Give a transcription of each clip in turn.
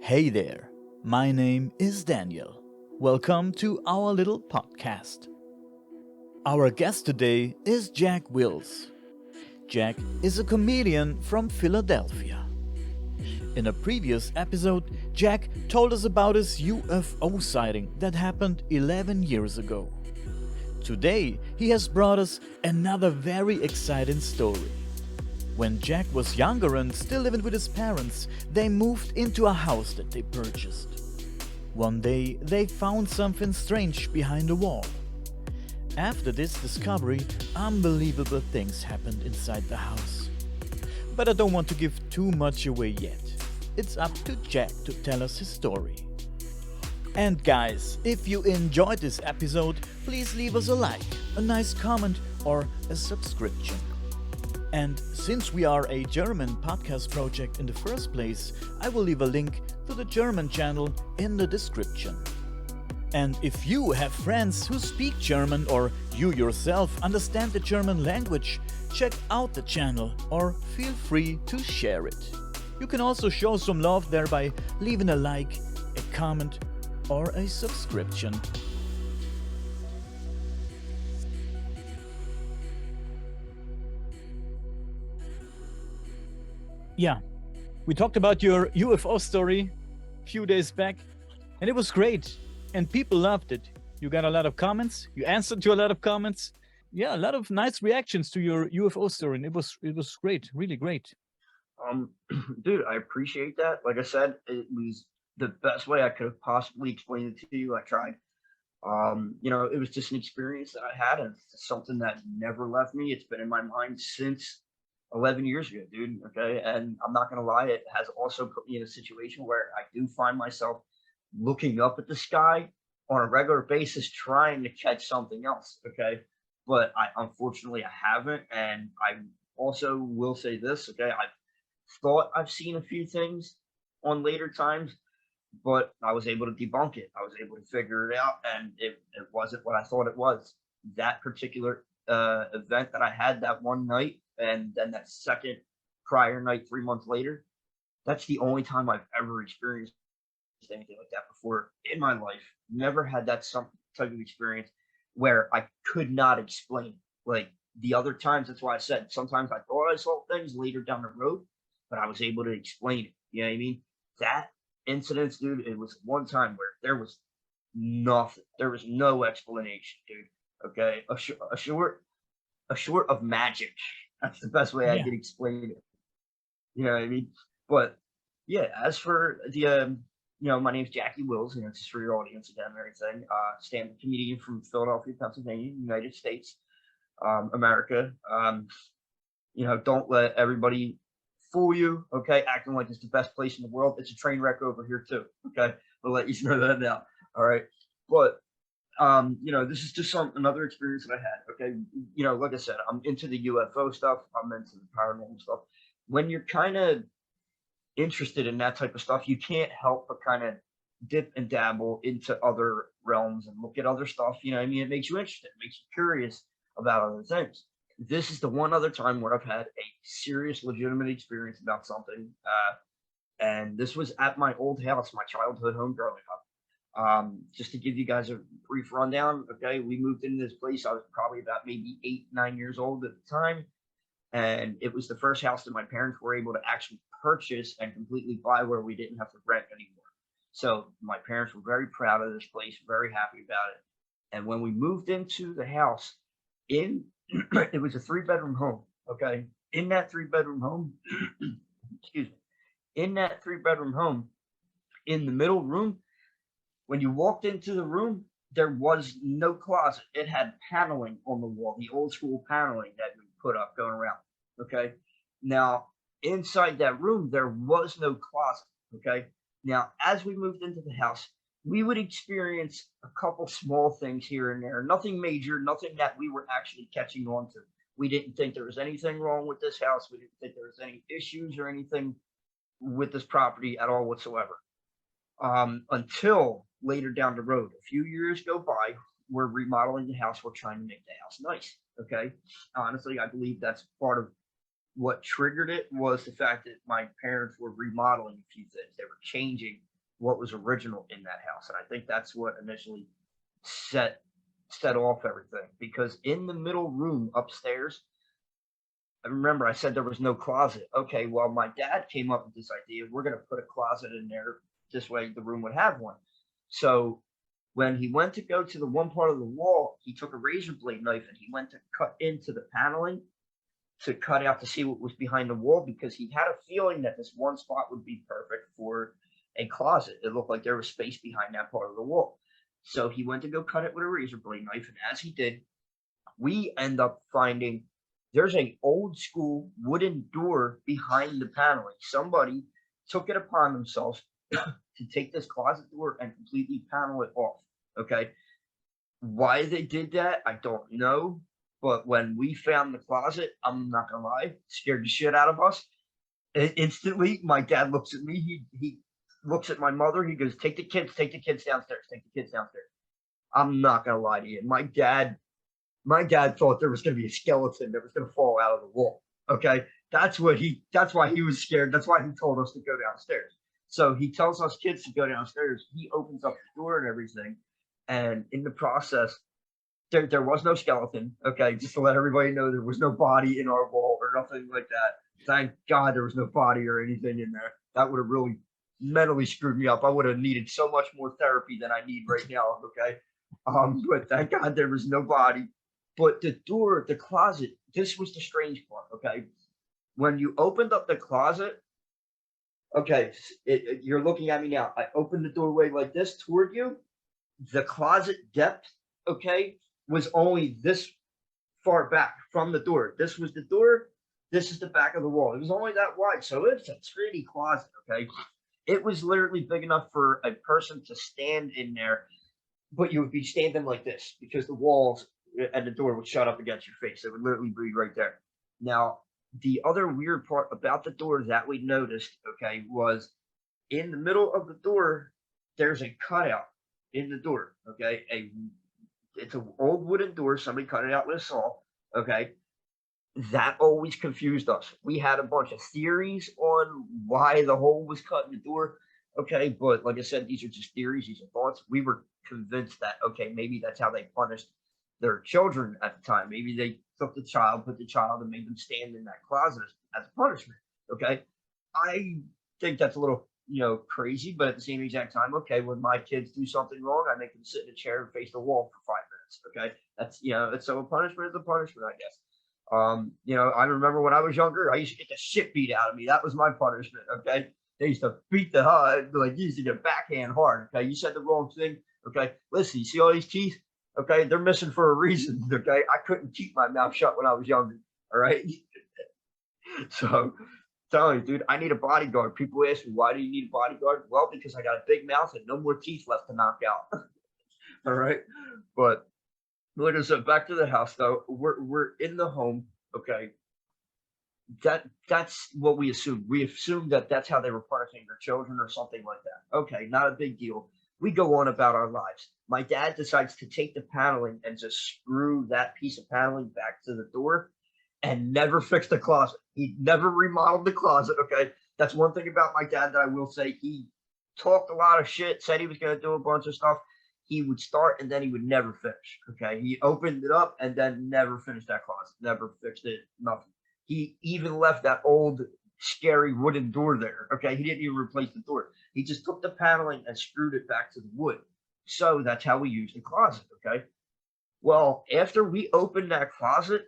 Hey there, my name is Daniel. Welcome to our little podcast. Our guest today is Jack Wills. Jack is a comedian from Philadelphia. In a previous episode, Jack told us about his UFO sighting that happened 11 years ago. Today, he has brought us another very exciting story. When Jack was younger and still living with his parents, they moved into a house that they purchased. One day, they found something strange behind the wall. After this discovery, unbelievable things happened inside the house. But I don't want to give too much away yet. It's up to Jack to tell us his story. And guys, if you enjoyed this episode, please leave us a like, a nice comment, or a subscription. And since we are a German podcast project in the first place, I will leave a link to the German channel in the description. And if you have friends who speak German or you yourself understand the German language, check out the channel or feel free to share it. You can also show some love there by leaving a like, a comment, or a subscription. Yeah, we talked about your UFO story a few days back, and it was great, and people loved it. You got a lot of comments, you answered to a lot of comments. Yeah, a lot of nice reactions to your UFO story, and it was great, really great. Um, Dude, I appreciate that. Like I said, it was the best way I could have possibly explained it to you. I tried. It was just an experience that I had, and it's something that never left me. It's been in my mind since 11 years ago, dude. Okay, and I'm not gonna lie, it has also put me in a situation where I do find myself looking up at the sky on a regular basis, trying to catch something else. Okay, but I unfortunately I haven't, and I also will say this. Okay, I thought I've seen a few things on later times, but I was able to debunk it. I was able to figure it out, and it wasn't what I thought it was. That particular event that I had that one night, and then that second prior night 3 months later, that's the only time I've ever experienced anything like that before in my life. Never had that some type of experience where I could not explain. Like the other times, that's why I said sometimes I thought I saw things later down the road, but I was able to explain it. You know what I mean? That incident, dude, it was one time where there was nothing. There was no explanation, dude. Okay, a short of magic. That's the best way I Yeah. could explain it. You know what I mean? But yeah, as for the my name's Jackie Wills, just for your audience again and everything. Stand-up comedian from Philadelphia, Pennsylvania, United States, America. Don't let everybody fool you, okay? Acting like it's the best place in the world. It's a train wreck over here too, okay? I'll let you know that now. All right. But this is just another experience that I had. Okay. Like I said, I'm into the UFO stuff, I'm into the paranormal stuff. When you're kind of interested in that type of stuff, you can't help but kind of dip and dabble into other realms and look at other stuff. You know what I mean? It makes you interested, it makes you curious about other things. This is the one other time where I've had a serious, legitimate experience about something. And this was at my old house, my childhood home growing up. Just to give you guys a brief rundown, okay, we moved into this place. I was probably about maybe 8, 9 years old at the time, and it was the first house that my parents were able to actually purchase and completely buy where we didn't have to rent anymore. So my parents were very proud of this place, very happy about it. And when we moved into the house, in it was a three-bedroom home. Okay, in that three-bedroom home, excuse me, in that three-bedroom home, in the middle room, when you walked into the room, there was no closet. It had paneling on the wall, the old school paneling that we put up going around. Okay. Now, inside that room, there was no closet. Okay. Now, as we moved into the house, we would experience a couple small things here and there. Nothing major, nothing that we were actually catching on to. We didn't think there was anything wrong with this house. We didn't think there was any issues or anything with this property at all whatsoever. Until later down the road. A few years go by, we're remodeling the house, we're trying to make the house nice. Okay. Honestly, I believe that's part of what triggered it was the fact that my parents were remodeling a few things. They were changing what was original in that house. And I think that's what initially set set off everything, because in the middle room upstairs, I remember I said there was no closet. Okay, well, my dad came up with this idea. We're going to put a closet in there. This way the room would have one. So when he went to go to the one part of the wall, he took a razor blade knife and he went to cut into the paneling to cut out to see what was behind the wall, because he had a feeling that this one spot would be perfect for a closet. It looked like there was space behind that part of the wall. So he went to go cut it with a razor blade knife, and as he did, we end up finding there's a old school wooden door behind the paneling. Somebody took it upon themselves to take this closet door and completely panel it off. Okay. Why they did that, I don't know. But when we found the closet, I'm not gonna lie, scared the shit out of us. Instantly, my dad looks at me. He looks at my mother. He goes, take the kids downstairs, take the kids downstairs." I'm not gonna lie to you. My dad thought there was going to be a skeleton that was going to fall out of the wall. Okay. That's why he was scared. That's why he told us to go downstairs. So he tells us kids to go downstairs. He opens up the door and everything. And in the process, there was no skeleton. Okay. Just to let everybody know, there was no body in our wall or nothing like that. Thank God there was no body or anything in there. That would have really mentally screwed me up. I would have needed so much more therapy than I need right now. Okay. But thank God there was no body. But the door, the closet, this was the strange part, okay? When you opened up the closet, okay, you're looking at me now. I opened the doorway like this toward you. The closet depth, okay, was only this far back from the door. This was the door. This is the back of the wall. It was only that wide. So it's a tiny closet, okay? It was literally big enough for a person to stand in there, but you would be standing like this because the walls and the door would shut up against your face. It would literally be right there. Now, the other weird part about the door that we noticed, okay, was in the middle of the door, there's a cutout in the door, okay? It's an old wooden door. Somebody cut it out with a saw, okay? That always confused us. We had a bunch of theories on why the hole was cut in the door, okay? But like I said, these are just theories, these are thoughts. We were convinced that, okay, maybe that's how they punished their children at the time. Maybe they took the child, put the child, and made them stand in that closet as a punishment. Okay. I think that's a little, crazy, but at the same exact time, okay, when my kids do something wrong, I make them sit in a chair and face the wall for 5 minutes. Okay. That's, it's so a punishment is a punishment, I guess. I remember when I was younger, I used to get the shit beat out of me. That was my punishment. Okay. They used to beat the hard, like you used to get backhand hard. Okay. You said the wrong thing. Okay. Listen, you see all these teeth? Okay, they're missing for a reason. Okay, I couldn't keep my mouth shut when I was younger. All right, so telling you, dude, I need a bodyguard. People ask me, why do you need a bodyguard? Well, because I got a big mouth and no more teeth left to knock out. All right, but like I said, back to the house though. We're in the home. Okay, that's what we assumed. We assumed that that's how they were punishing their children or something like that. Okay, not a big deal. We go on about our lives. My dad decides to take the paneling and just screw that piece of paneling back to the door and never fix the closet. He never remodeled the closet. Okay. That's one thing about my dad that I will say. He talked a lot of shit, said he was going to do a bunch of stuff. He would start and then he would never finish. Okay. He opened it up and then never finished that closet, never fixed it, nothing. He even left that old scary wooden door there. Okay. He didn't even replace the door. He just took the paneling and screwed it back to the wood. So that's how we use the closet. Okay. Well, after we opened that closet,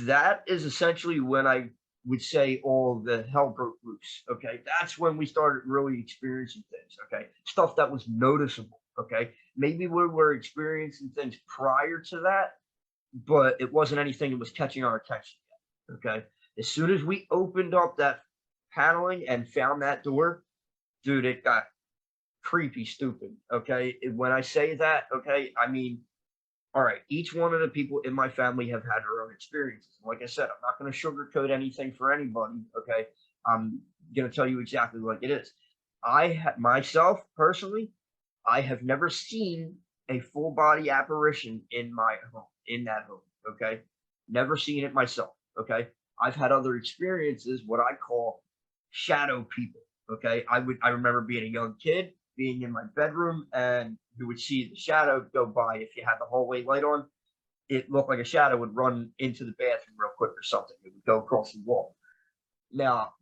that is essentially when I would say all the hell broke loose. Okay. That's when we started really experiencing things. Okay. Stuff that was noticeable. Okay. Maybe we were experiencing things prior to that, but it wasn't anything that was catching our attention yet. Okay. As soon as we opened up that paneling and found that door, dude, it got creepy stupid. Okay. When I say that, okay, I mean, all right, each one of the people in my family have had their own experiences. Like I said, I'm not going to sugarcoat anything for anybody. Okay. I'm going to tell you exactly like it is. Myself personally, I have never seen a full body apparition in my home, in that home. Okay. Never seen it myself. Okay. I've had other experiences, what I call shadow people. Okay, I remember being a young kid, being in my bedroom, and you would see the shadow go by if you had the hallway light on. It looked like a shadow would run into the bathroom real quick or something. It would go across the wall. Now,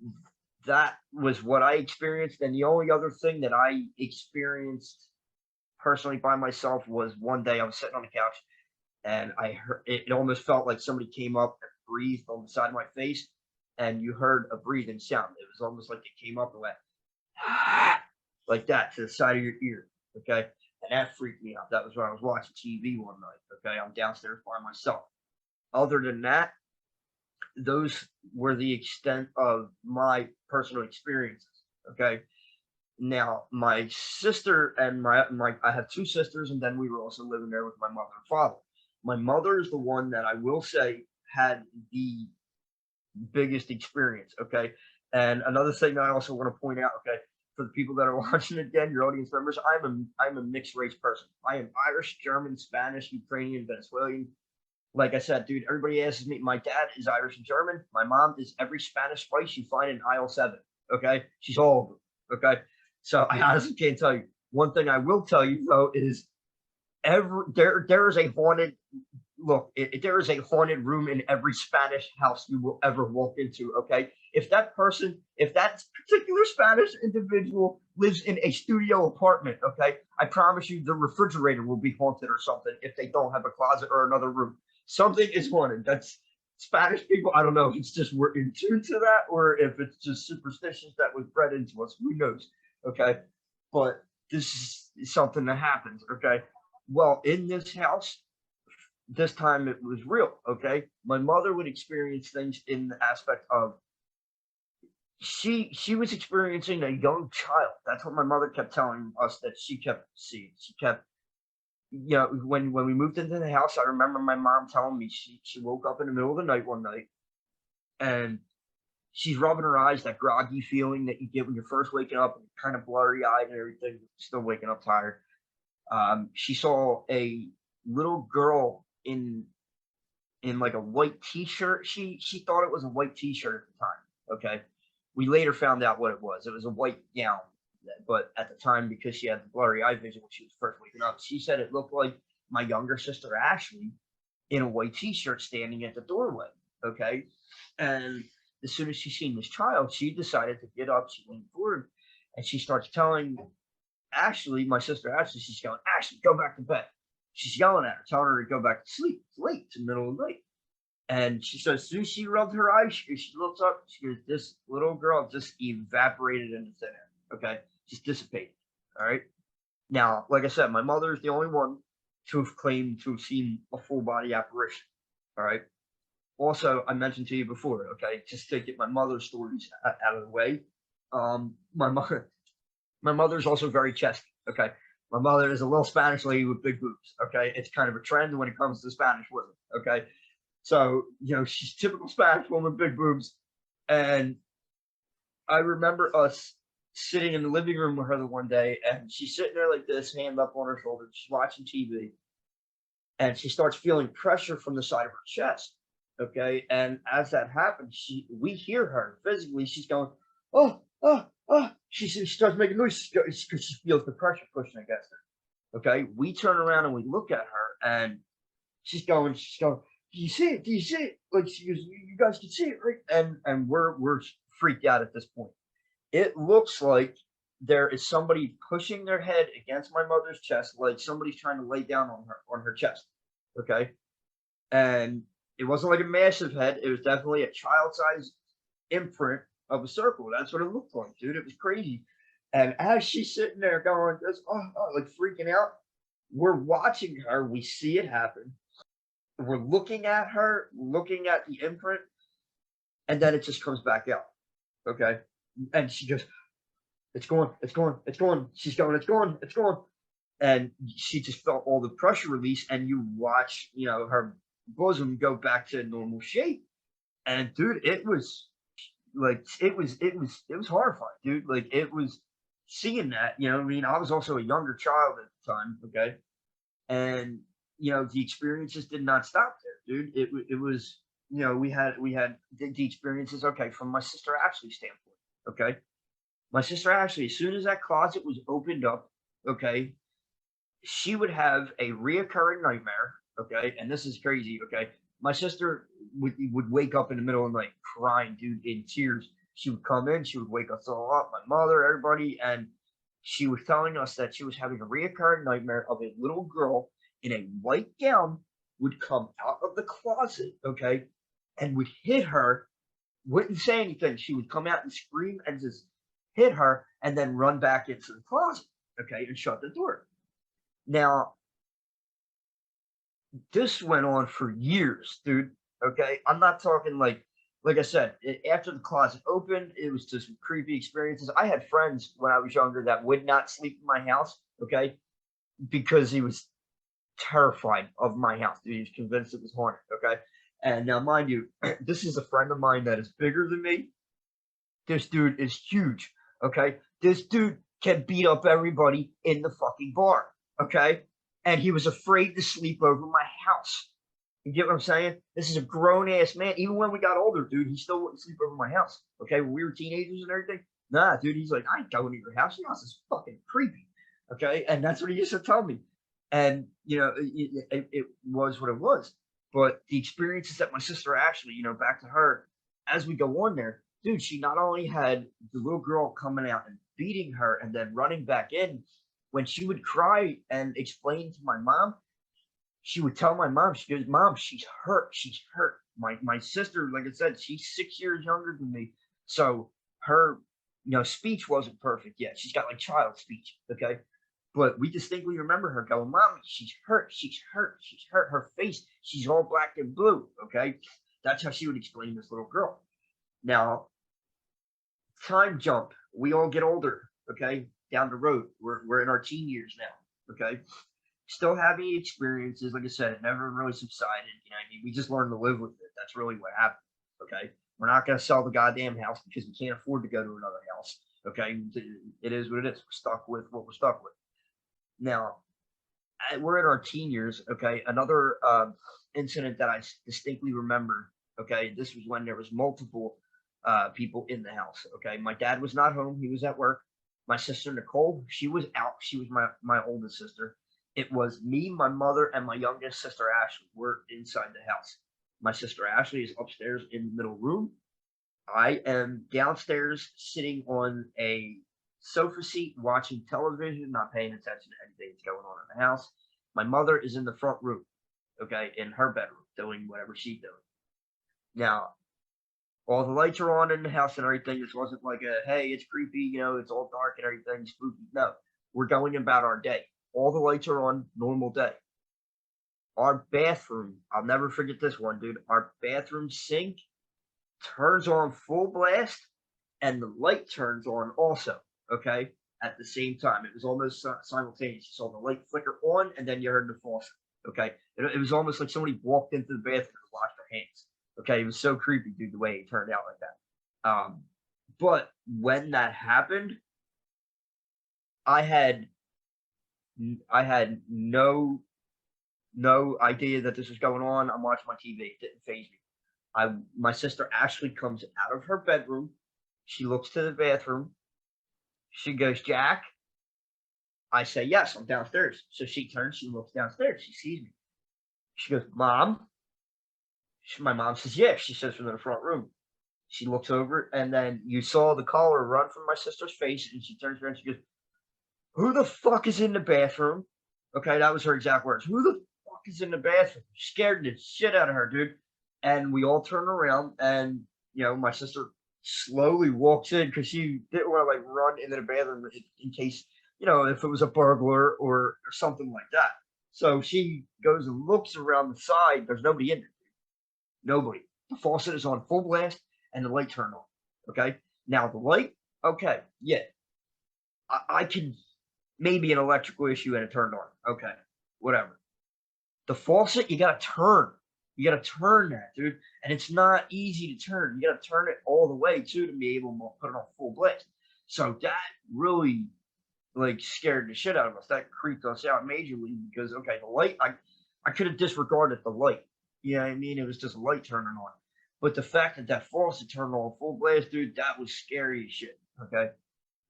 that was what I experienced, and the only other thing that I experienced personally by myself was one day I was sitting on the couch and I heard it almost felt like somebody came up and breathed on the side of my face, and you heard a breathing sound. It was almost like it came up and went like that to the side of your ear. Okay. And that freaked me out. That was when I was watching TV one night. Okay. I'm downstairs by myself. Other than that, those were the extent of my personal experiences. Okay. Now, my sister and my I have two sisters, and then we were also living there with my mother and father. My mother is the one that I will say had the biggest experience. Okay. And another thing that I also want to point out, okay, for the people that are watching again, your audience members, I'm a mixed race person. I am Irish, German, Spanish, Ukrainian, Venezuelan. Like I said, dude, everybody asks me. My dad is Irish and German. My mom is every Spanish spice you find in aisle 7. Okay, she's all of them. Okay, so I honestly can't tell you. One thing I will tell you though is there is a haunted look. There is a haunted room in every Spanish house you will ever walk into. Okay, if that particular Spanish individual lives in a studio apartment, okay, I promise you the refrigerator will be haunted or something if they don't have a closet or another room. Something is haunted. That's Spanish people. I don't know if it's just we're in tune to that or if it's just superstitions that was bred into us. Who knows? Okay. But this is something that happens. Okay. Well, in this house, this time it was real. Okay. My mother would experience things in the aspect of she was experiencing a young child. That's what my mother kept telling us that she kept seeing. She kept when we moved into the house, I remember my mom telling me she woke up in the middle of the night one night and she's rubbing her eyes, that groggy feeling that you get when you're first waking up and kind of blurry eyed and everything, still waking up tired. She saw a little girl in like a white t-shirt. She thought it was a white t-shirt at the time. Okay. We later found out what it was. It was a white gown. But at the time, because she had the blurry eye vision when she was first waking up, she said it looked like my younger sister Ashley in a white t-shirt standing at the doorway. Okay. And as soon as she seen this child, she decided to get up. She went forward and she starts telling Ashley, my sister Ashley, she's going, Ashley, go back to bed. She's yelling at her, telling her to go back to sleep. It's late. It's the middle of the night. And she says, as soon as she rubbed her eyes, she looks up. She goes, this little girl just evaporated into thin air. Okay. Just dissipated. All right. Now, like I said, my mother is the only one to have claimed to have seen a full body apparition. All right. Also, I mentioned to you before, okay, just to get my mother's stories out of the way. My mother's also very chesty. Okay. My mother is a little Spanish lady with big boobs. Okay. It's kind of a trend when it comes to Spanish women. Okay. So, she's typical Spanish woman, big boobs. And I remember us sitting in the living room with her the one day, and she's sitting there like this, hand up on her shoulder, she's watching TV, and she starts feeling pressure from the side of her chest. Okay, and as that happens, we hear her physically. She's going, oh, oh, oh. She starts making noise because she feels the pressure pushing against her. Okay, we turn around and we look at her, and she's going, do you see it? Do you see it? Like she goes, you guys can see it, right? And we're freaked out at this point. It looks like there is somebody pushing their head against my mother's chest, like somebody's trying to lay down on her chest. Okay. And it wasn't like a massive head, it was definitely a child-sized imprint of a circle. That's what it looked like, dude. It was crazy. And as she's sitting there going, like freaking out, we're watching her, we see it happen. We're looking at her, looking at the imprint, and then it just comes back out. Okay. And she goes, it's going. She's going, it's going. And she just felt all the pressure release, and you watch, her bosom go back to normal shape. And dude, it was like, it was horrifying, dude. Like it was seeing that, I mean, I was also a younger child at the time. Okay. And, the experiences did not stop there, dude. It was, we had the experiences, okay, from my sister Ashley's standpoint. Okay. My sister Ashley, as soon as that closet was opened up, okay, she would have a reoccurring nightmare. Okay, and this is crazy. Okay, my sister would wake up in the middle of the night crying, dude, in tears. She would come in, she would wake us all up, my mother, everybody, and she was telling us that she was having a reoccurring nightmare of a little girl in a white gown would come out of the closet, okay, and would hit her, wouldn't say anything. She would come out and scream and just hit her and then run back into the closet, okay, and shut the door. Now, this went on for years, dude. Okay, I'm not talking like I said, after the closet opened, it was just creepy experiences. I had friends when I was younger that would not sleep in my house, okay, because he was terrified of my house. Dude, he was convinced it was haunted, okay. And now, mind you, this is a friend of mine that is bigger than me. This dude is huge, okay. This dude can beat up everybody in the fucking bar, okay, and he was afraid to sleep over my house. You get what I'm saying? This is a grown ass man. Even when we got older, dude, he still wouldn't sleep over my house. Okay, when we were teenagers and everything. Nah, dude, he's like, I ain't going to your house. Your house is fucking creepy. Okay, and that's what he used to tell me. And it was what it was. But the experiences that my sister Ashley, back to her, as we go on there, dude, she not only had the little girl coming out and beating her and then running back in, when she would cry and explain to my mom, she would tell my mom, she goes, Mom, she's hurt. She's hurt. My sister, like I said, she's 6 years younger than me. So her, speech wasn't perfect yet. She's got like child speech. Okay. But we distinctly remember her going, Mommy, she's hurt. She's hurt. She's hurt. Her face, she's all black and blue. Okay. That's how she would explain this little girl. Now, time jump. We all get older. Okay. Down the road. We're in our teen years now. Okay. Still having experiences. Like I said, it never really subsided. I mean, we just learned to live with it. That's really what happened. Okay. We're not going to sell the goddamn house because we can't afford to go to another house. Okay. It is what it is. We're stuck with what we're stuck with. Now, we're in our teen years. Okay. Another incident that I distinctly remember. Okay. This was when there was multiple people in the house. Okay. My dad was not home. He was at work. My sister, Nicole, she was out. She was my oldest sister. It was me, my mother, and my youngest sister, Ashley, were inside the house. My sister, Ashley, is upstairs in the middle room. I am downstairs sitting on a sofa seat watching television, not paying attention to anything that's going on in the house. My mother is in the front room, okay, in her bedroom, doing whatever she's doing. Now, all the lights are on in the house and everything. This wasn't like hey, it's creepy, it's all dark and everything, spooky. No, we're going about our day. All the lights are on, normal day. Our bathroom, I'll never forget this one, dude. Our bathroom sink turns on full blast and the light turns on also, okay, at the same time. It was almost simultaneous. You saw the light flicker on and then you heard the faucet, okay? It was almost like somebody walked into the bathroom and washed their hands, okay? It was so creepy, dude, the way it turned out like that. But when that happened, I had no idea that this was going on. I'm watching my TV. It didn't faze me. My sister Ashley comes out of her bedroom. She looks to the bathroom. She goes, Jack. I say, yes, I'm downstairs. So she turns, she looks downstairs. She sees me. She goes, Mom. My mom says, yeah. She says from the front room. She looks over, and then you saw the collar run from my sister's face, and she turns around and she goes, who the fuck is in the bathroom? Okay, that was her exact words. Who the fuck is in the bathroom? Scared the shit out of her, dude. And we all turn around, and my sister slowly walks in because she didn't want to like run into the bathroom in case if it was a burglar or something like that. So she goes and looks around the side. There's nobody in there. Nobody. The faucet is on full blast, and the light turned on. Okay. Now the light. Okay. Yeah. I can. Maybe an electrical issue and it turned on. Okay, whatever. The faucet, you gotta turn. You gotta turn that, dude. And it's not easy to turn. You gotta turn it all the way too to be able to put it on full blast. So that really like scared the shit out of us. That creeped us out majorly because okay, the light, I could have disregarded the light. You know what I mean? It was just a light turning on. But the fact that faucet turned on full blast, dude, that was scary as shit. Okay.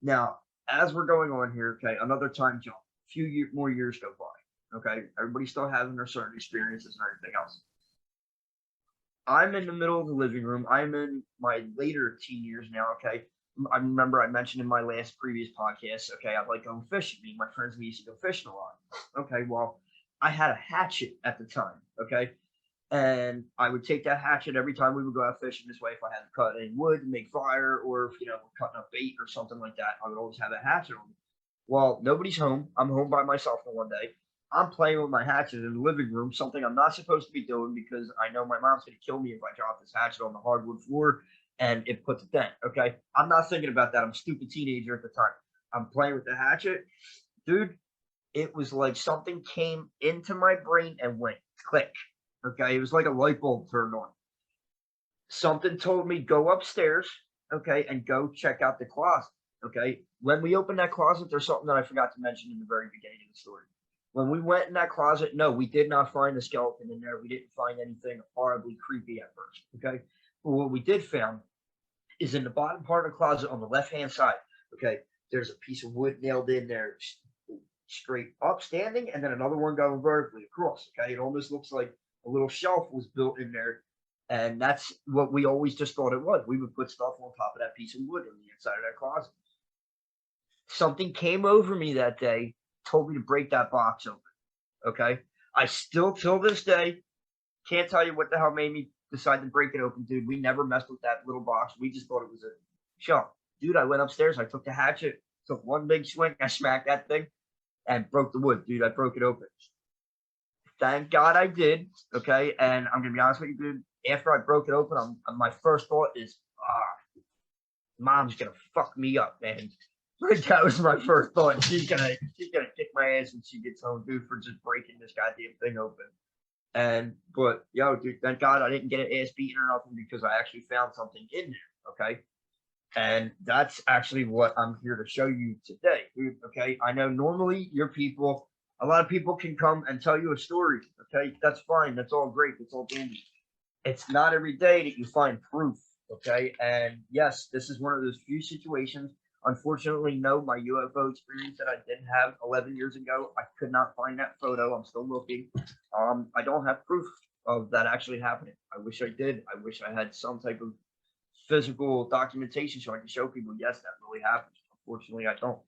Now, as we're going on here, okay, another time jump. A few more years go by. Okay, everybody's still having their certain experiences and everything else. I'm in the middle of the living room. I'm in my later teen years now. Okay, I remember I mentioned in my last previous podcast. Okay, I like going fishing. Me and my friends, we used to go fishing a lot. Okay, well, I had a hatchet at the time. Okay, and I would take that hatchet every time we would go out fishing. This way, if I had to cut any wood and make fire, or if we're cutting up bait or something like that, I would always have a hatchet on me. Well, nobody's home. I'm home by myself for one day. I'm playing with my hatchet in the living room, something I'm not supposed to be doing because I know my mom's gonna kill me if I drop this hatchet on the hardwood floor and it puts a dent. Okay, I'm not thinking about that. I'm a stupid teenager at the time. I'm playing with the hatchet, dude. It was like something came into my brain and went click. Okay, it was like a light bulb turned on. Something told me go upstairs, okay, and go check out the closet. Okay, when we opened that closet, there's something that I forgot to mention in the very beginning of the story. When we went in that closet, no, we did not find the skeleton in there. We didn't find anything horribly creepy at first. Okay, but what we did found is in the bottom part of the closet on the left hand side. Okay, there's a piece of wood nailed in there straight up standing, and then another one going vertically across. Okay, it almost looks like a little shelf was built in there, and that's what we always just thought it was. We would put stuff on top of that piece of wood in the inside of that closet. Something came over me that day, told me to break that box open. Okay, I still till this day can't tell you what the hell made me decide to break it open, dude. We never messed with that little box. We just thought it was a shelf. Dude, I went upstairs. I took the hatchet, took one big swing. I smacked that thing and broke the wood, dude. I broke it open. Thank God I did. Okay, and I'm gonna be honest with you, dude. After I broke it open, my first thought is, mom's gonna fuck me up, man. Like that was my first thought. She's gonna kick my ass when she gets home, dude, for just breaking this goddamn thing open. But yo, dude, thank God I didn't get an ass beaten or nothing because I actually found something in there. Okay, and that's actually what I'm here to show you today, dude. Okay, I know normally your people, a lot of people can come and tell you a story. Okay, that's fine. That's all great. That's all dandy. It's not every day that you find proof. Okay, and yes, this is one of those few situations. Unfortunately, no, my UFO experience that I did have 11 years ago, I could not find that photo. I'm still looking. I don't have proof of that actually happening. I wish I did. I wish I had some type of physical documentation so I can show people, yes, that really happened. Unfortunately, I don't.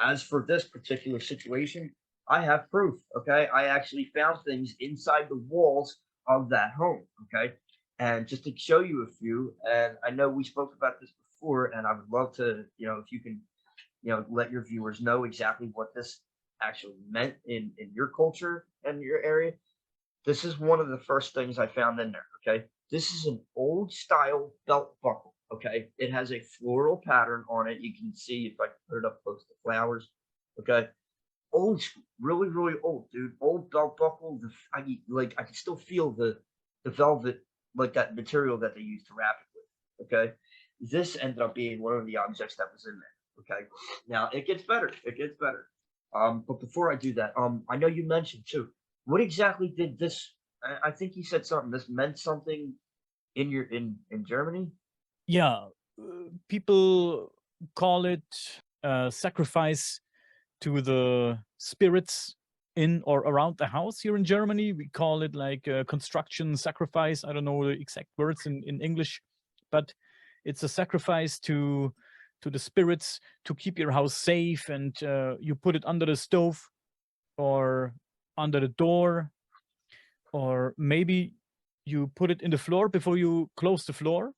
As for this particular situation, I have proof. Okay, I actually found things inside the walls of that home. Okay, and just to show you a few, and I know we spoke about this before, and I would love to, if you can, let your viewers know exactly what this actually meant in your culture and your area. This is one of the first things I found in there. Okay, this is an old style belt buckle. Okay, it has a floral pattern on it. You can see if I can put it up close to flowers. Okay, old school, really, really old, dude. Old belt buckle. I can still feel the velvet, like that material that they used to wrap it with. Okay, this ended up being one of the objects that was in there. Okay, now it gets better. It gets better. But before I do that, I know you mentioned too. What exactly did this? I think you said something. This meant something in Germany. Yeah, people call it sacrifice to the spirits in or around the house here in Germany. We call it like construction sacrifice. I don't know the exact words in English, but it's a sacrifice to the spirits to keep your house safe, and you put it under the stove or under the door, or maybe you put it in the floor before you close the floor.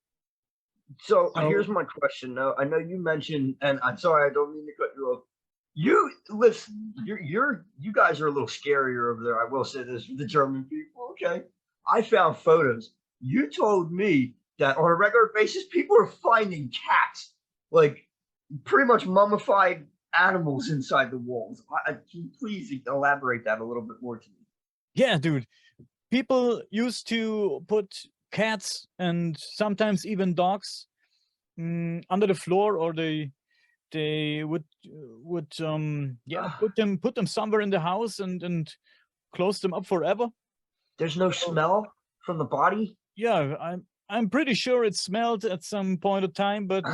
So here's my question. Now, I know you mentioned, and I'm sorry, I don't mean to cut you off. You listen, you guys are a little scarier over there. I will say this for the German people. Okay, I found photos. You told me that on a regular basis, people are finding cats, like pretty much mummified animals inside the walls. Can you please elaborate that a little bit more to me? Yeah, dude. People used to put cats and sometimes even dogs under the floor, or they would put them somewhere in the house and close them up forever. There's no smell from the body. Yeah, I'm pretty sure it smelled at some point of time, but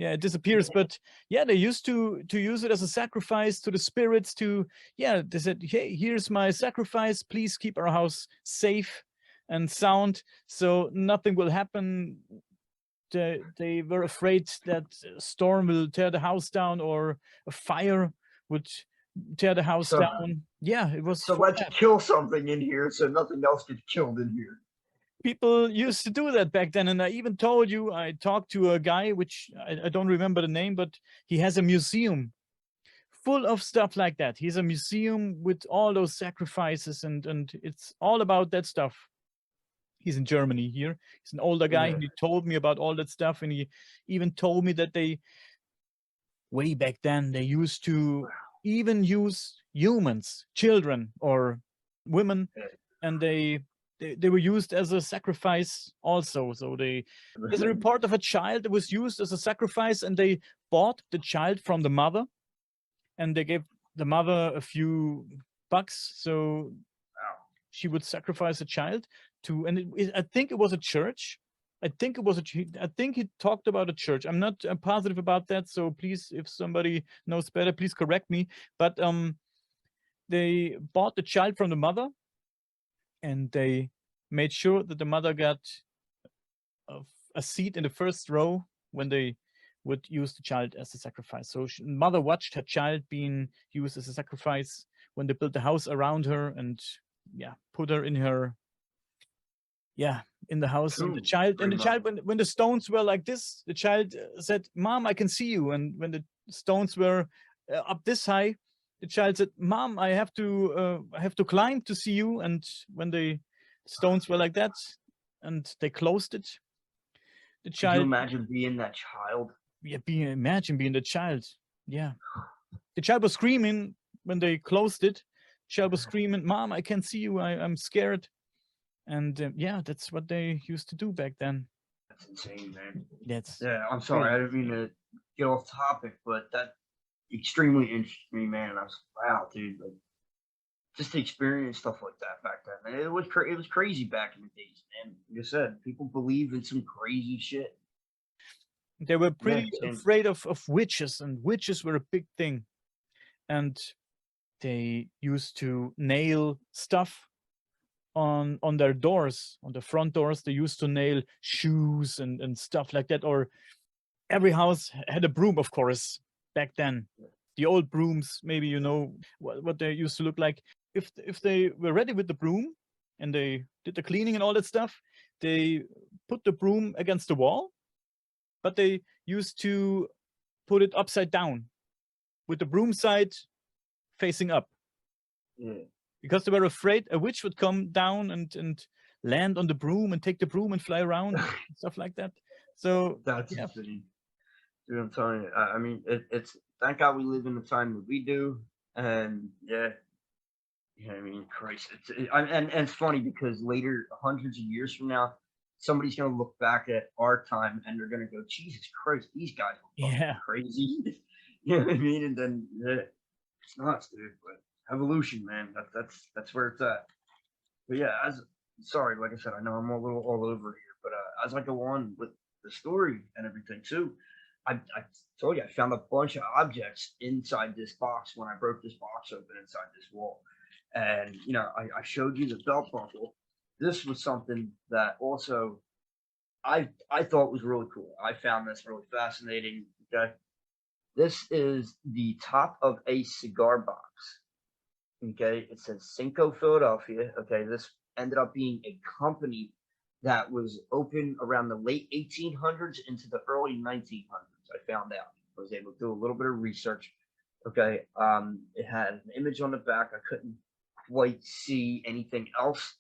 yeah, it disappears. But yeah, they used to use it as a sacrifice to the spirits. To yeah, they said, hey, here's my sacrifice. Please keep our house safe and sound, so nothing will happen. They were afraid that a storm will tear the house down, or a fire would tear the house So down. Yeah, it was so for let's that. kill something in here so nothing else gets killed in here. People used to do that back then. And I even told you, I talked to a guy, which I don't remember the name, but he has a museum full of stuff like that. He's a museum with all those sacrifices, and it's all about that stuff. He's in Germany here. He's an older guy. Yeah. He told me about all that stuff, and he even told me that they, way back then, they used to even use humans, children or women, and they were used as a sacrifice also. So there's a report of a child that was used as a sacrifice, and they bought the child from the mother, and they gave the mother a few bucks so she would sacrifice a child to, and I think it was a church. I think it was I think he talked about a church. I'm not positive about that, so please, if somebody knows better, please correct me. But they bought the child from the mother, and they made sure that the mother got a seat in the first row when they would use the child as a sacrifice. So mother watched her child being used as a sacrifice when they built the house around her, and yeah, put her in her, yeah, in the house. And the child, when the stones were like this, the child said, "Mom, I can see you." And when the stones were up this high, the child said, "Mom, I have to climb to see you." And when the stones were like that, and they closed it, the Could you child, imagine being that child? yeah, imagine being the child. Yeah, the child was screaming when they closed it. The child was screaming, "Mom, I can't see you. I'm scared." And yeah, that's what they used to do back then. That's insane, man. That's Yeah, I'm sorry, I didn't mean to get off topic, but that extremely interested me, man. And I was wow, dude, like just to experience stuff like that back then. It was it was crazy back in the days, man. Like I said, people believe in some crazy shit. they were Yeah, pretty afraid of witches, and witches were a big thing. And they used to nail stuff on their doors, on the front doors. They used to nail shoes and stuff like that. Or every house had a broom, of course, back then. The old brooms, maybe you know what they used to look like. If they were ready with the broom and they did the cleaning and all that stuff, they put the broom against the wall, but they used to put it upside down with the broom side facing up. yeah. Because they were afraid a witch would come down and land on the broom and take the broom and fly around and stuff like that. So That's yeah, insane. Dude, I'm telling you. I mean, it's thank God we live in the time that we do, and yeah, I mean, Christ, and it's funny because later, hundreds of years from now, somebody's gonna look back at our time and they're gonna go, Jesus Christ, these guys were fucking yeah, crazy. You know what I mean? And then yeah, it's nuts, dude. But evolution, man, that's where it's at. But yeah, as sorry, like I said, I know I'm a little all over here, but as I go on with the story and everything too, I told you I found a bunch of objects inside this box when I broke this box open inside this wall. And you know, I showed you the belt buckle. This was something that also I thought was really cool. I found this really fascinating. Okay. This is the top of a cigar box. Okay, it says Cinco Philadelphia. Okay, this ended up being a company that was open around the late 1800s into the early 1900s. I found out. I was able to do a little bit of research. Okay, it had an image on the back. I couldn't quite see anything else,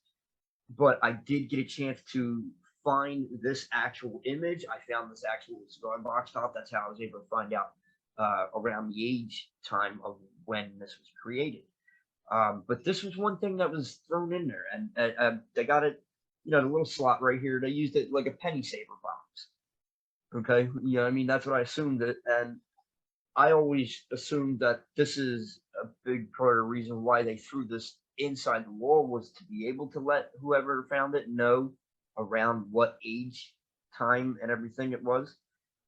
but I did get a chance to find this actual image. I found this actual cigar box top. That's how I was able to find out around the age time of when this was created. But this was one thing that was thrown in there, and they got it, you know, the little slot right here. They used it like a penny saver box. Okay, you know, I mean, that's what I assumed it, and I always assumed that this is a big part of the reason why they threw this inside the wall was to be able to let whoever found it know around what age, time, and everything it was.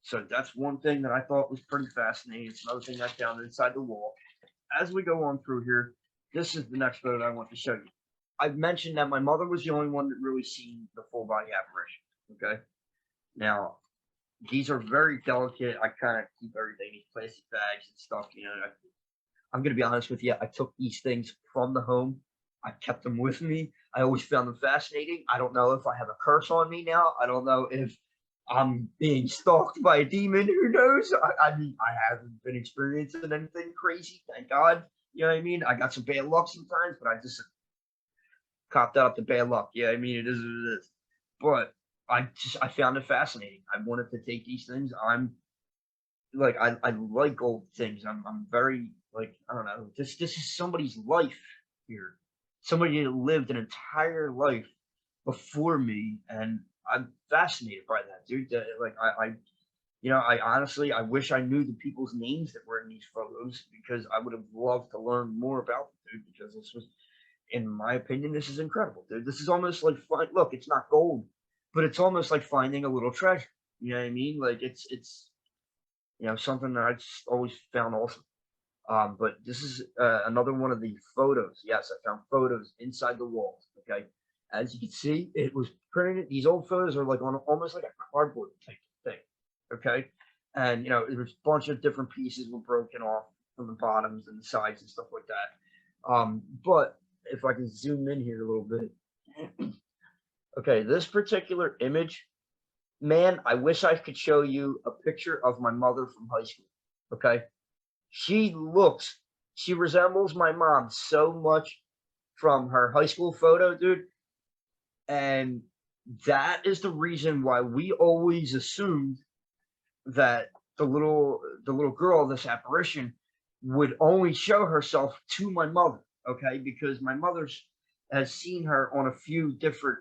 So that's one thing that I thought was pretty fascinating. It's another thing I found inside the wall. As we go on through here, this is the next photo that I want to show you. I've mentioned that my mother was the only one that really seen the full body apparition. Okay. Now, these are very delicate. I kind of keep everything in plastic bags and stuff. I'm going to be honest with you. I took these things from the home. I kept them with me. I always found them fascinating. I don't know if I have a curse on me now. I don't know if I'm being stalked by a demon. Who knows? I mean, I haven't been experiencing anything crazy. Thank God. You know what I mean? I got some bad luck sometimes, but I just copped out the bad luck. Yeah, I mean, it is what it is. But I found it fascinating. I wanted to take these things. I like old things. I'm very like, I don't know. This is somebody's life here. Somebody that lived an entire life before me, and I'm fascinated by that, dude. I honestly, I wish I knew the people's names that were in these photos because I would have loved to learn more about them, dude. Because this was, in my opinion, this is incredible, dude. This is almost like look, it's not gold, but it's almost like finding a little treasure. You know what I mean? Like it's something that I just always found awesome. But this is another one of the photos. Yes, I found photos inside the walls. Okay, as you can see, it was printed. These old photos are like on almost like a cardboard type thing. Okay, and there's a bunch of different pieces were broken off from the bottoms and the sides and stuff like that. But if I can zoom in here a little bit, okay, this particular image, man, I wish I could show you a picture of my mother from high school. Okay, she resembles my mom so much from her high school photo, dude. And that is the reason why we always assumed that the little girl, this apparition, would only show herself to my mother. Okay, because my mother's has seen her on a few different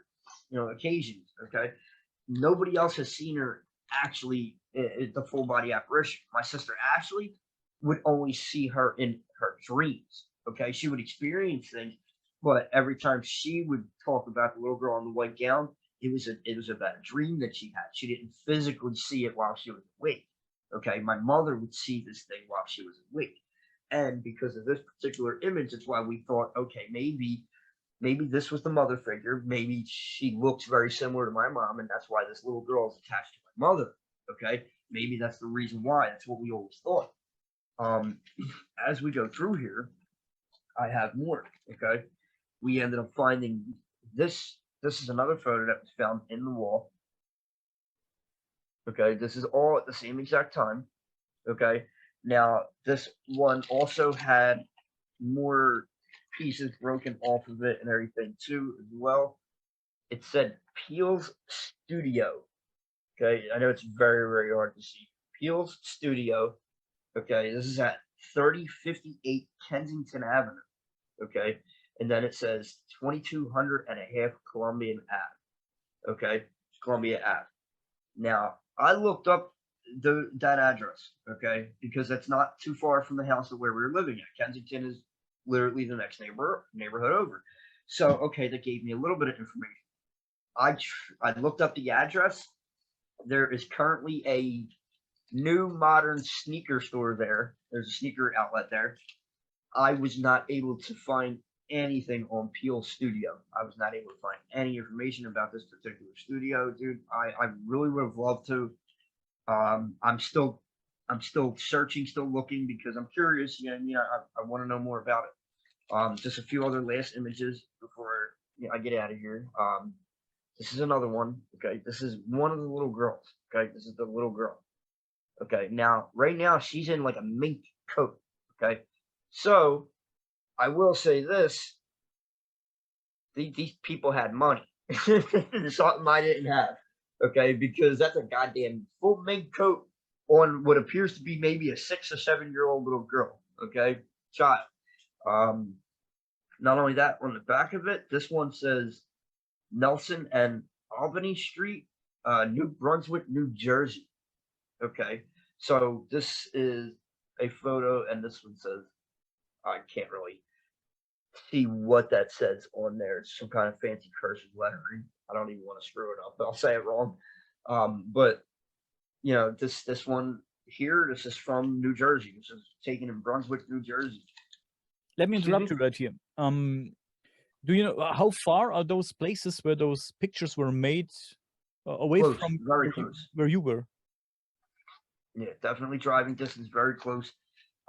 occasions. Okay, nobody else has seen her actually the full body apparition. My sister Ashley would only see her in her dreams. Okay, she would experience things, but every time she would talk about the little girl in the white gown, it was about a dream that she had. She didn't physically see it while she was awake. Okay, my mother would see this thing while she was awake, and because of this particular image, that's why we thought, okay, maybe this was the mother figure. Maybe she looks very similar to my mom, and that's why this little girl is attached to my mother. Okay, maybe that's the reason why. That's what we always thought. Um, as we go through here, I have more. Okay, we ended up finding this. This is another photo that was found in the wall. Okay, this is all at the same exact time. Okay, now this one also had more pieces broken off of it and everything too as well. It said Peel's Studio. Okay, I know it's very, very hard to see. Peel's Studio. Okay, this is at 3058 Kensington Avenue. Okay, and then it says 2200 and a half Columbian Ave. Okay, Columbia Ave. Now, I looked up that address, okay, because that's not too far from the house of where we were living at. Kensington is literally the next neighborhood over. So, okay, that gave me a little bit of information. I looked up the address. There is currently a new modern sneaker store there. There's a sneaker outlet there. I was not able to find anything on Peel Studio. I was not able to find any information about this particular studio, dude. I really would have loved to. I'm still searching, still looking because I'm curious. You know, what I mean, I want to know more about it. Just a few other last images before I get out of here. This is another one. Okay, this is one of the little girls. Okay, this is the little girl. Okay, now right now she's in like a mink coat. Okay, so I will say this: these people had money. Something I didn't have. Okay, because that's a goddamn full mink coat on what appears to be maybe a 6 or 7 year old little girl. Okay, child. Um, Not only that, on the back of it, this one says Nelson and Albany Street, New Brunswick, New Jersey. Okay, so this is a photo, and this one says, I can't really see what that says on there. It's some kind of fancy cursive lettering. I don't even want to screw it up, but I'll say it wrong. But this one here, this is from New Jersey. This is taken in Brunswick, New Jersey. Let me Excuse interrupt me? you right here. Do you know how far are those places where those pictures were made away Close, from very close. where you were? Yeah, definitely driving distance, very close.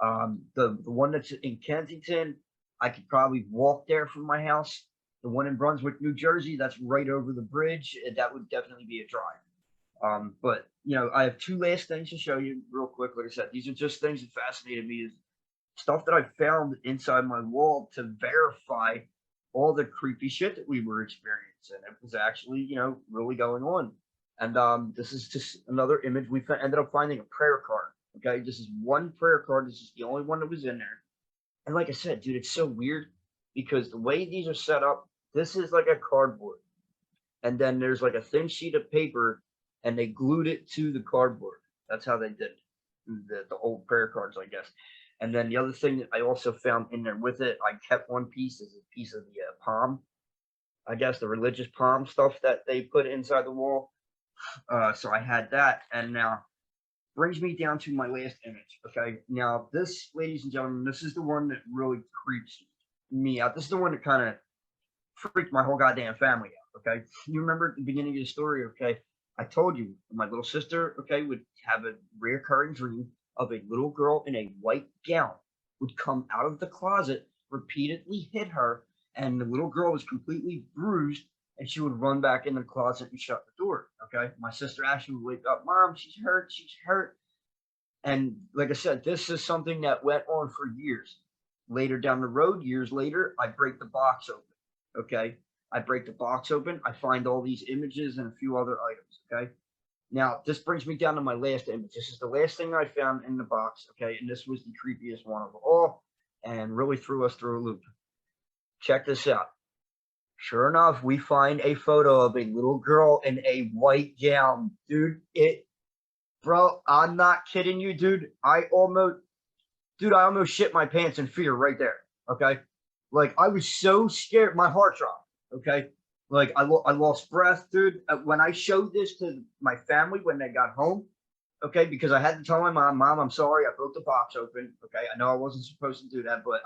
The one that's in Kensington, I could probably walk there from my house. The one in Brunswick, New Jersey, that's right over the bridge. That would definitely be a drive. But I have two last things to show you real quick. Like I said, these are just things that fascinated me. Is stuff that I found inside my wall to verify all the creepy shit that we were experiencing. It was actually, really going on. And this is just another image. We ended up finding a prayer card. Okay, this is one prayer card. This is the only one that was in there. And like I said, dude, it's so weird because the way these are set up, this is like a cardboard, and then there's like a thin sheet of paper, and they glued it to the cardboard. That's how they did the old prayer cards, I guess. And then the other thing that I also found in there with it, I kept one piece as a piece of the palm, I guess the religious palm stuff that they put inside the wall. So I had that, and now brings me down to my last image. Okay, now this, ladies and gentlemen, this is the one that really creeps me out. This is the one that kind of freaked my whole goddamn family out. Okay, you remember at the beginning of the story? Okay, I told you my little sister, okay, would have a reoccurring dream of a little girl in a white gown would come out of the closet, repeatedly hit her, and the little girl was completely bruised, and she would run back in the closet and shut the door. Okay, my sister Ashley would wake up, Mom, she's hurt, she's hurt. And like I said, this is something that went on for years. Later down the road, years later, I break the box open. Okay, I break the box open. I find all these images and a few other items. Okay, now this brings me down to my last image. This is the last thing I found in the box. Okay, and this was the creepiest one of all, and really threw us through a loop. Check this out. Sure enough, we find a photo of a little girl in a white gown. Dude, bro, I'm not kidding you, dude. I almost shit my pants in fear right there. Okay. Like, I was so scared. My heart dropped. Okay. Like, I lost breath, dude. When I showed this to my family when they got home, okay, because I had to tell my Mom, I'm sorry, I broke the box open. Okay. I know I wasn't supposed to do that, but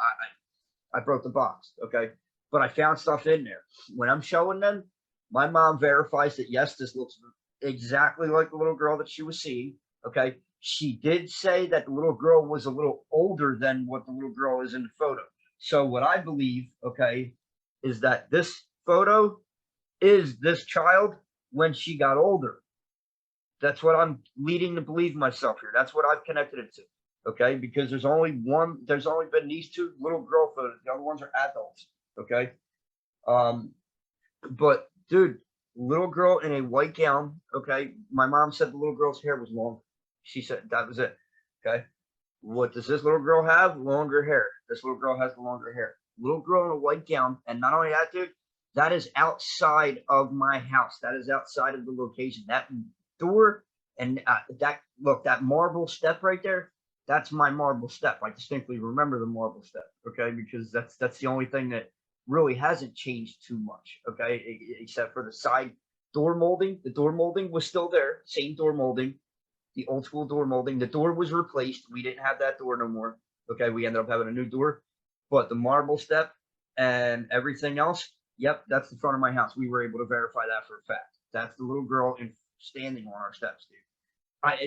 I broke the box. Okay. But I found stuff in there. When I'm showing them, my mom verifies that, yes, this looks exactly like the little girl that she was seeing. Okay. She did say that the little girl was a little older than what the little girl is in the photo. So what I believe, okay, is that this photo is this child when she got older. That's what I'm leading to believe myself here. That's what I've connected it to. Okay, because there's only been these two little girl photos. The other ones are adults. Okay. But dude, little girl in a white gown. Okay. My mom said the little girl's hair was long. She said that was it. Okay. What does this little girl have? Longer hair. This little girl has the longer hair. Little girl in a white gown. And not only that, dude, that is outside of my house. That is outside of the location. That door and that marble step right there, that's my marble step. I distinctly remember the marble step, okay, because that's the only thing that really hasn't changed too much, okay, except for the side door molding. The door molding was still there, same door molding, the old school door molding. The door was replaced. We didn't have that door no more. Okay, we ended up having a new door, but the marble step and everything else, yep, that's the front of my house. We were able to verify that for a fact. That's the little girl standing on our steps, dude.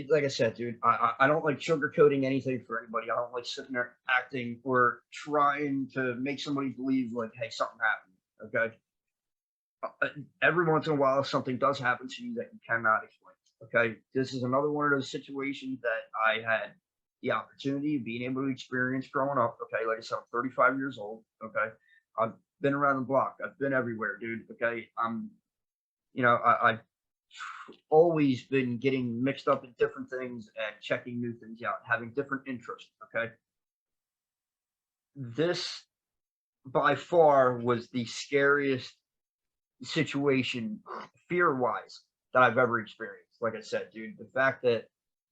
Like I said, dude, I don't like sugarcoating anything for anybody. I don't like sitting there acting or trying to make somebody believe like, hey, something happened. Okay. Every once in a while, something does happen to you that you cannot explain. Okay. This is another one of those situations that I had the opportunity of being able to experience growing up. Okay. Like I said, I'm 35 years old. Okay. I've been around the block. I've been everywhere, dude. Okay. I've always been getting mixed up in different things and checking new things out, having different interests. Okay. This by far was the scariest situation, fear wise, that I've ever experienced. Like I said, dude, the fact that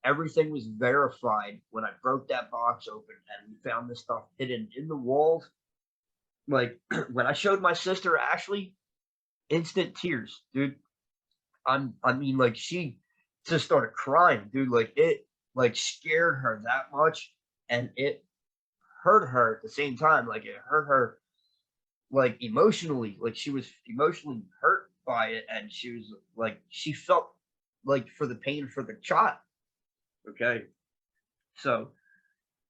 everything was verified when I broke that box open and we found this stuff hidden in the walls. Like when I showed my sister Ashley, instant tears, dude. I mean, like she just started crying, dude. Like it like scared her that much, and it hurt her at the same time. Like it hurt her like emotionally. Like she was emotionally hurt by it, and she was like she felt like for the pain for the child. Okay, so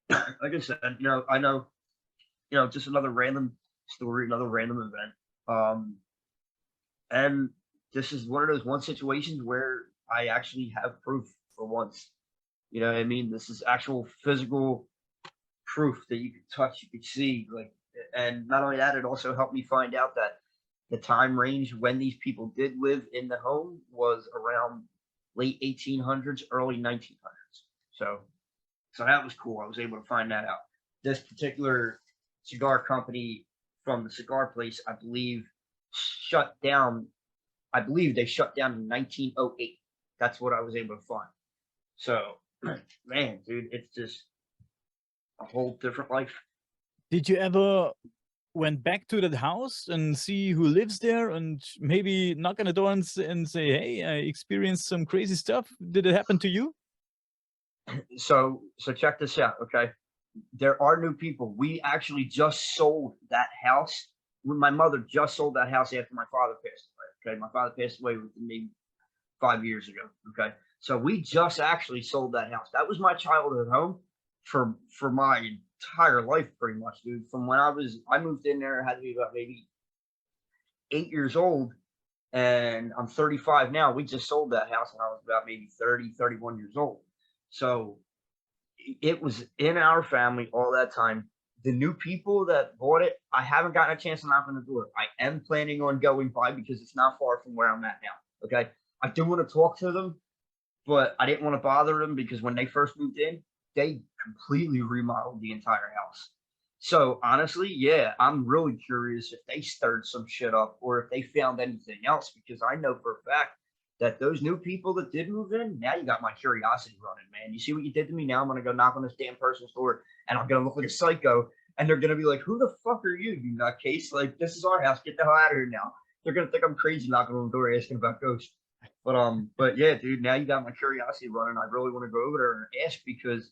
like I said, I know, just another random story, another random event. And this is one of those one situations where I actually have proof for once. You know what I mean? This is actual physical proof that you could touch, you could see, like, and not only that, it also helped me find out that the time range when these people did live in the home was around late 1800s, early 1900s. So that was cool. I was able to find that out. This particular cigar company from the cigar place, I believe, shut down. I believe they shut down in 1908. That's what I was able to find. So, man, dude, it's just a whole different life. Did you ever went back to that house and see who lives there and maybe knock on the door and say, hey, I experienced some crazy stuff? Did it happen to you? So check this out, okay? There are new people. We actually just sold that house. When my mother just sold that house after my father passed away. Okay, my father passed away with me 5 years ago. Okay, so we just actually sold that house. That was my childhood home for my entire life, pretty much, dude. From when I moved in there, I had to be about maybe 8 years old, and I'm 35 now. We just sold that house, and I was about maybe 30, 31 years old. So it was in our family all that time. The new people that bought it, I haven't gotten a chance to knock on the door. I am planning on going by because it's not far from where I'm at now. Okay. I do want to talk to them, but I didn't want to bother them because when they first moved in, they completely remodeled the entire house. So honestly, yeah, I'm really curious if they stirred some shit up or if they found anything else because I know for a fact that those new people that did move in, now you got my curiosity running, man. You see what you did to me? Now I'm gonna go knock on this damn person's door and I'm gonna look like a psycho and they're gonna be like, who the fuck are you, you nutcase? Like, this is our house. Get the hell out of here now. They're gonna think I'm crazy knocking on the door asking about ghosts. But yeah, dude, now you got my curiosity running. I really want to go over there and ask because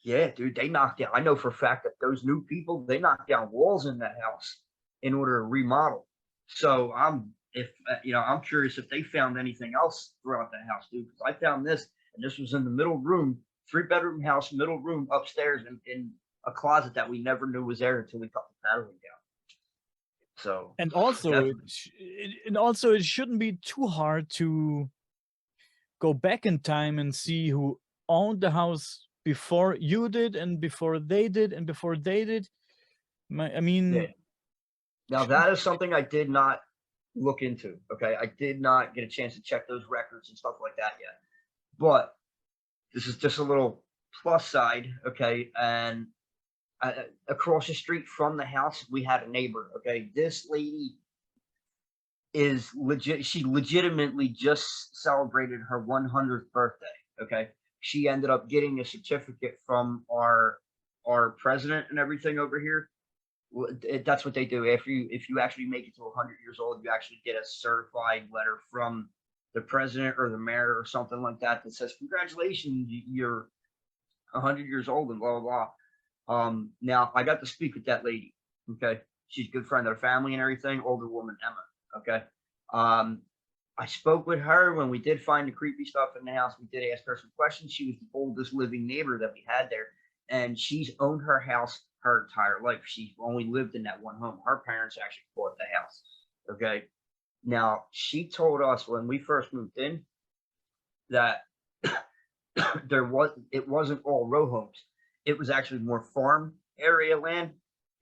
yeah, dude, they knocked down. I know for a fact that those new people, they knocked down walls in that house in order to remodel. So I'm curious if they found anything else throughout that house, dude. Because I found this, and this was in the middle room, 3 bedroom house, middle room upstairs, in a closet that we never knew was there until we cut the paneling down. So, And also, definitely. it shouldn't be too hard to go back in time and see who owned the house before you did and before they did and before they did. I Yeah. mean, Now that is something I did not look into. Okay, I did not get a chance to check those records and stuff like that yet. But this is just a little plus side. Okay, and across the street from the house, we had a neighbor. Okay, this lady is legit. She legitimately just celebrated her 100th birthday. Okay, she ended up getting a certificate from our president and everything over here. That's what they do. If you actually make it to 100 years old, you actually get a certified letter from the president or the mayor or something like that that says congratulations, you're 100 years old and blah blah blah. Now I got to speak with that lady. Okay, she's a good friend of the family and everything. Older woman, Emma. Okay, um, I spoke with her when we did find the creepy stuff in the house. We did ask her some questions. She was the oldest living neighbor that we had there, and she's owned her house her entire life. She's only lived in that one home. Her parents actually bought the house. Okay. Now she told us when we first moved in that it wasn't all row homes. It was actually more farm area land.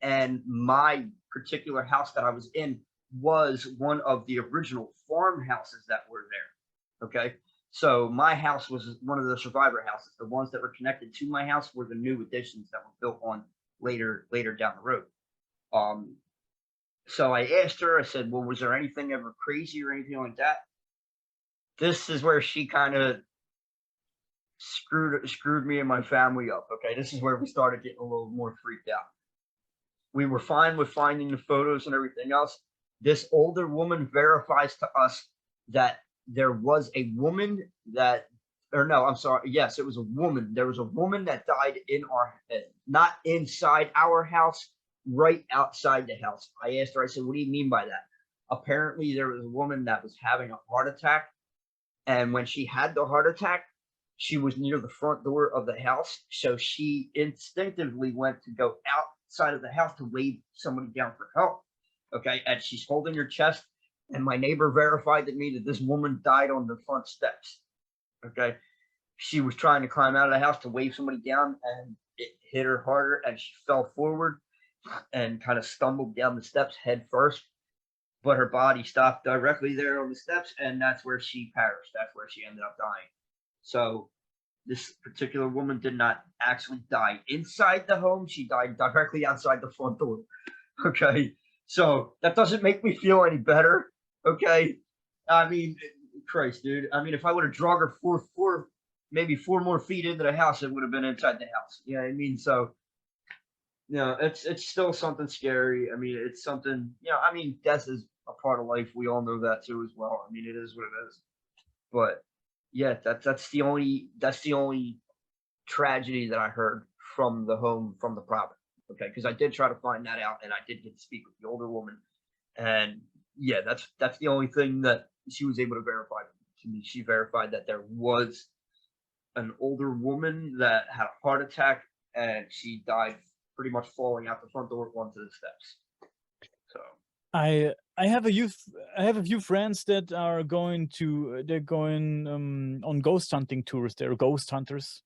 And my particular house that I was in was one of the original farmhouses that were there. Okay. So my house was one of the survivor houses. The ones that were connected to my house were the new additions that were built on later down the road. Um, so I asked her, I said, well, was there anything ever crazy or anything like that? This is where she kind of screwed me and my family up. Okay, this is where we started getting a little more freaked out. We were fine with finding the photos and everything else. This older woman verifies to us that there was a woman that, or no, I'm sorry. Yes, it was a woman. There was a woman that died in our, not inside our house, right outside the house. I asked her, I said, what do you mean by that? Apparently, there was a woman that was having a heart attack. And when she had the heart attack, she was near the front door of the house. So she instinctively went to go outside of the house to wave somebody down for help. Okay. And she's holding her chest. And my neighbor verified to me that this woman died on the front steps. Okay. She was trying to climb out of the house to wave somebody down, and it hit her harder, and she fell forward and kind of stumbled down the steps head first. But her body stopped directly there on the steps, and that's where she perished. That's where she ended up dying. So this particular woman did not actually die inside the home. She died directly outside the front door. Okay. So that doesn't make me feel any better. Okay. I mean, Christ, dude. I mean, if I would have dragged her maybe 4 more feet into the house, it would have been inside the house. You know what I mean? So, it's still something scary. I mean, it's something, I mean, death is a part of life. We all know that too as well. I mean, it is what it is. But yeah, that's the only tragedy that I heard from the home, from the property. Okay, because I did try to find that out, and I did get to speak with the older woman, and yeah, that's the only thing that she was able to verify to me. She verified that there was an older woman that had a heart attack, and she died pretty much falling out the front door onto the steps. So I have a few friends that are going to they're going on ghost hunting tours. They're ghost hunters,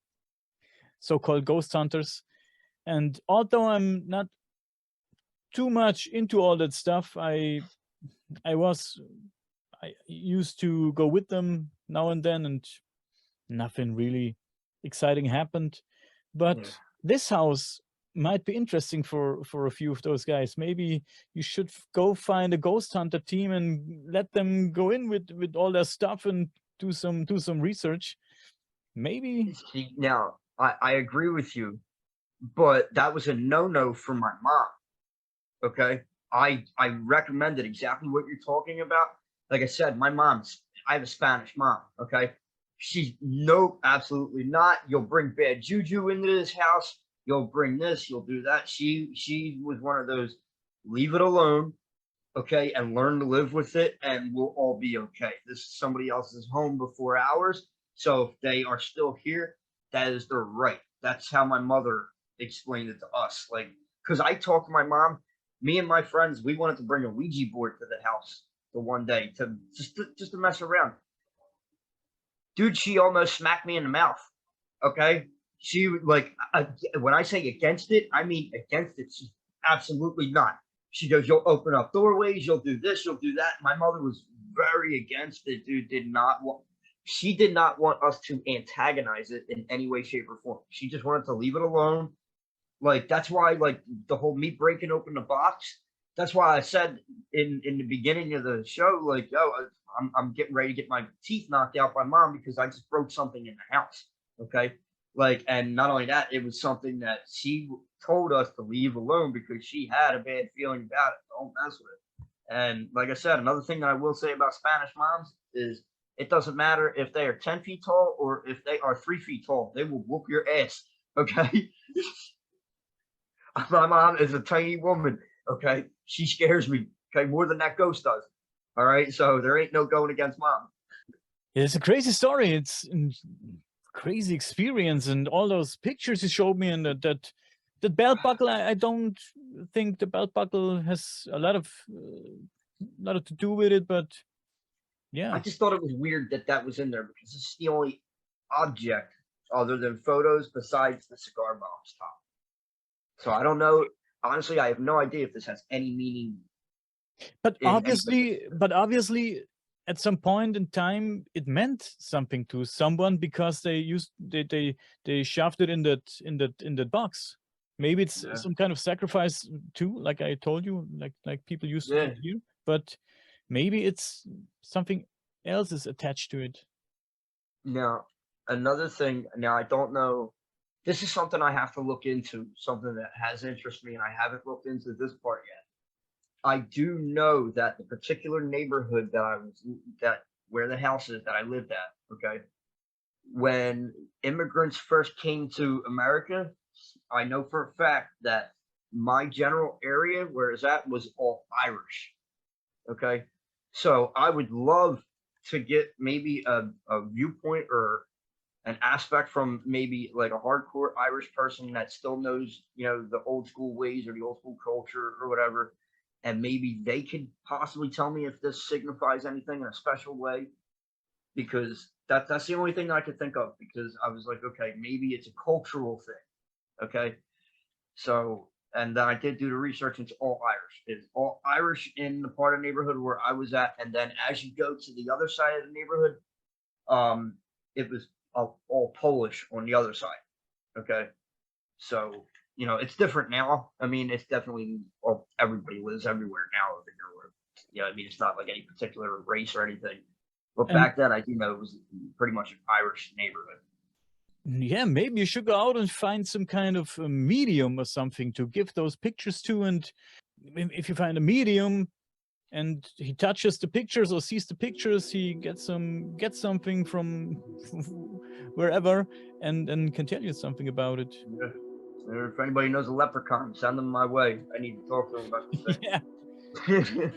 so-called ghost hunters. And although I'm not too much into all that stuff, I used to go with them now and then, and nothing really exciting happened. But yeah. this house might be interesting for a few of those guys. Maybe you should go find a ghost hunter team and let them go in with all their stuff and do some research. Maybe. See, now I agree with you, but that was a no-no for my mom. Okay. I recommended exactly what you're talking about. Like I said, I have a Spanish mom. Okay. She's nope, absolutely not. You'll bring bad juju into this house. You'll bring this, you'll do that. She was one of those, leave it alone, okay, and learn to live with it, and we'll all be okay. This is somebody else's home before ours. So if they are still here, that is their right. That's how my mother explained it to us. Like, because I talked to my mom, me and my friends, we wanted to bring a Ouija board to the house for one day to just to mess around. Dude, she almost smacked me in the mouth. Okay, she like when I say against it, I mean against it. She's absolutely not. She goes, you'll open up doorways, you'll do this, you'll do that. My mother was very against it. Dude she did not want us to antagonize it in any way, shape, or form. She just wanted to leave it alone. Like that's why, like the whole me breaking open the box. That's why I said in the beginning of the show, like, yo, I'm getting ready to get my teeth knocked out by mom because I just broke something in the house. Okay, like, and not only that, it was something that she told us to leave alone because she had a bad feeling about it. Don't mess with it. And like I said, another thing that I will say about Spanish moms is it doesn't matter if they are 10 feet tall or if they are 3 feet tall, they will whoop your ass. Okay. My mom is a tiny woman. Okay. She scares me. Okay. More than that ghost does. All right. So there ain't no going against mom. It's a crazy story. It's a crazy experience, and all those pictures you showed me, and that belt buckle. I don't think the belt buckle has a lot to do with it, but yeah. I just thought it was weird that was in there because it's the only object other than photos besides the cigar box top. So I don't know. Honestly, I have no idea if this has any meaning. But obviously, at some point in time, it meant something to someone because they shoved it in that box. Maybe it's some kind of sacrifice too, like I told you, like people used to do. But maybe it's something else is attached to it. Now, another thing. Now I don't know. This is something I have to look into. Something that has interested me, and I haven't looked into this part yet. I do know that the particular neighborhood that where the house is that I lived at. Okay, when immigrants first came to America, I know for a fact that my general area where it's at was all Irish. Okay, so I would love to get maybe a viewpoint or an aspect from maybe like a hardcore Irish person that still knows, the old school ways or the old school culture or whatever. And maybe they could possibly tell me if this signifies anything in a special way, because that's the only thing that I could think of, because I was like, okay, maybe it's a cultural thing. Okay. So, and then I did do the research. It's all Irish. It's all Irish in the part of the neighborhood where I was at. And then as you go to the other side of the neighborhood, it was all Polish on the other side. Okay. So, it's different now. I mean, it's definitely, well, everybody lives everywhere now over here. I mean, it's not like any particular race or anything. But And back then, I do know it was pretty much an Irish neighborhood. yeah, maybe you should go out and find some kind of a medium or something to give those pictures to. And if you find a medium and he touches the pictures or sees the pictures, he gets something from wherever, and can tell you something about it. Yeah. Or if anybody knows a leprechaun, send them my way. I need to talk to them about this Yeah. thing.